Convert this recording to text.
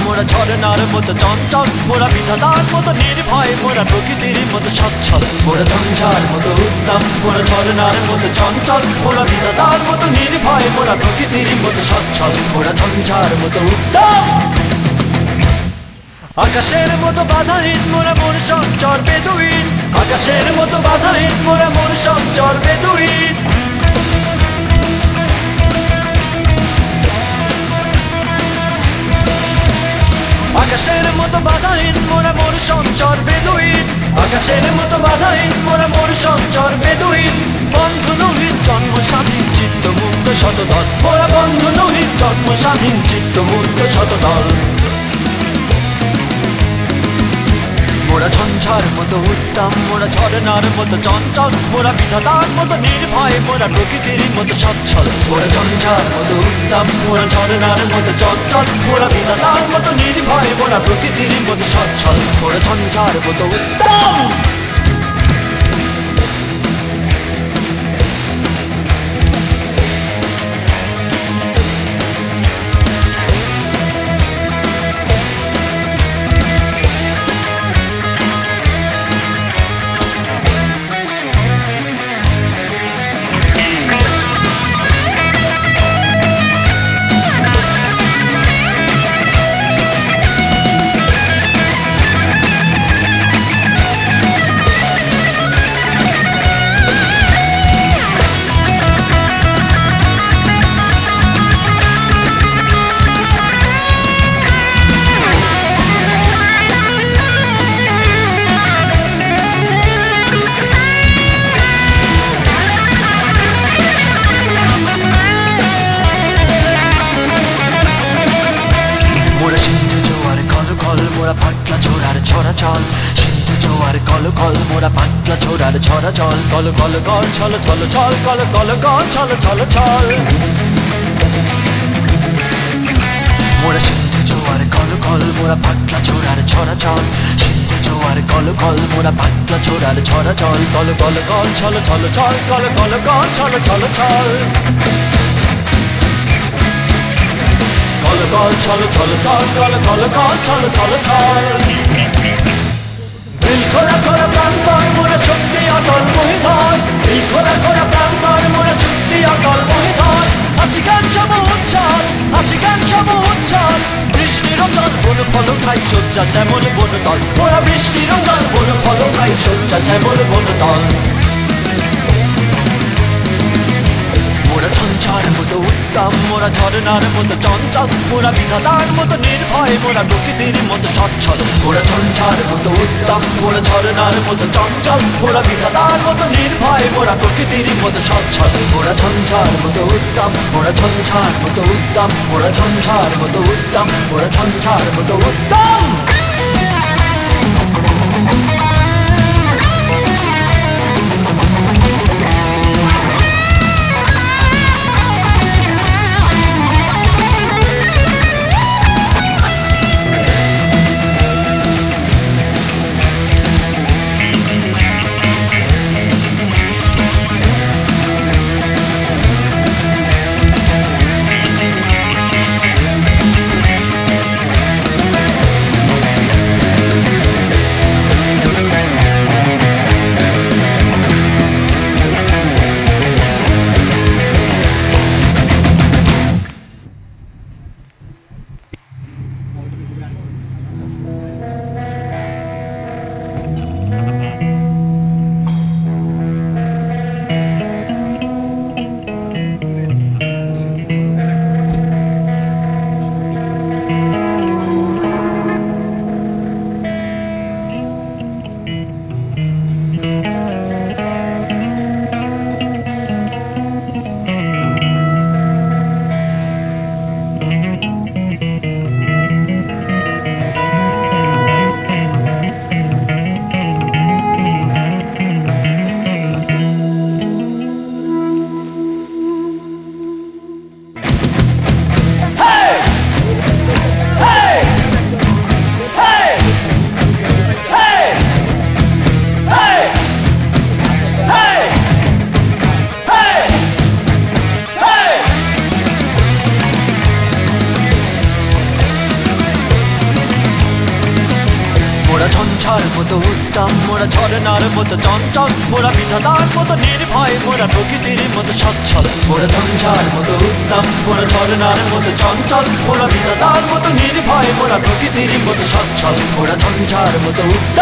মোরা ঝরনার মতো চঞ্চল, মোরা বিধাতার মতো নির্ভয়, মোরা প্রকৃতির মতো সচ্ছল। মোরা ঝঞ্ঝার মতো উত্তম, মোরা ঝরনার মতো চঞ্চল, মোরা বিধাতার মতো নির্ভয়, মোরা প্রকৃতির মতো সচ্ছল। মোরা ঝঞ্ঝার মতো উত্তম, আকাশের মতো বাধাহীন, মোরা মন সঞ্চর বেদুইন। আকাশের মতো বাধাহীন, মোরা মন সঞ্চর বেদুইন। আকাশের মতো বাধাহীন, মোরা মন সঞ্চর বেদুইন। আকাশের মতো বাধাহীন, মোরা মন সঞ্চর বেদুইন। বন্ধু নহিত জন্ম স্বাধীন, চিত্ত মুক্ত শতদল। মোরা বন্ধু নহিত জন্ম স্বাধীন, চিত্ত মুক্ত শতদল। মোরা ঝঞ্ঝার মতো উত্তম, মোরা ঝরনার মতো চঞ্চল, মোরা বিধাতার মতো নির্ভয়, মোরা প্রকৃতির মতো সচ্ছল। মোরা ঝঞ্ঝার মতো উত্তম, মোরা ঝরনার মতো চঞ্চল, মোরা বিধাতার মতো নির্ভয়, মোরা প্রকৃতির মতো সচ্ছল। মোরা ঝঞ্ঝার মতো উত্তম। মোরা পাটলা ছোড়ার ছড়া চল, সিন্ধু জোয়ার কল কল, মোরা পাটলা ছোড়ার ছড়া চল। কল কল কল ছল ছল ছল, কল কল কল ছল ছল ছল। মোরা সিন্ধু জোয়ার কল কল, মোরা পাটলা ছোড়ার ছড়া চল। সিন্ধু জোয়ার কল কল, মোরা পাটলা ছোড়ার ছড়া চল। কল কল কল ছল ছল ছল, কল কল কল ছল ছল ছল। কল কল ছল ছল ছল, কল কল কল ছল ছল ছল। দিল খোলা খোলা প্রান্তর, মোরা শক্তি অটল মহিধর। দিল খোলা খোলা প্রান্তর, মোরা শক্তি অটল মহিধর। হাসি গান সব উচ্ছল, হাসি গান সব উচ্ছল। বৃষ্টির জল বন ফল খাই, শয্যা শ্যামল বন তল। মোরা বৃষ্টির জল বন ফল খাই, শয্যা শ্যামল বন তল। মোরা ঝঞ্ঝার মতো উত্তম, মোরা ঝরনার মতো চঞ্চল, মোরা বিধাতার মতো নির্ভয়, মোরা প্রকৃতির মতো সচ্ছল। মোরা ঝঞ্ঝার মতো উত্তম, মোরা ঝরনার মতো চঞ্চল, মোরা বিধাতার মতো নির্ভয়, মোরা প্রকৃতির মতো সচ্ছল। মোরা ঝঞ্ঝার মতো উত্তম, মোরা ঝঞ্ঝার মতো উত্তম, মোরা ঝঞ্ঝার মতো উত্তম, মোরা ঝঞ্ঝার মতো উত্তম। ঝঞ্ঝার মতো উত্তম, মোরা ঝরনার মতো চঞ্চল, মোরা বিধাতার মতো নির্ভয়, মোরা প্রকৃতির মতো সচ্ছল। মোরা ঝঞ্ঝার মতো উত্তম, মোরা ঝরনার মতো চঞ্চল, মোরা বিধাতার মতো নির্ভয়, মোরা প্রকৃতির মতো সচ্ছল। মোরা ঝঞ্ঝার মতো উত্তম।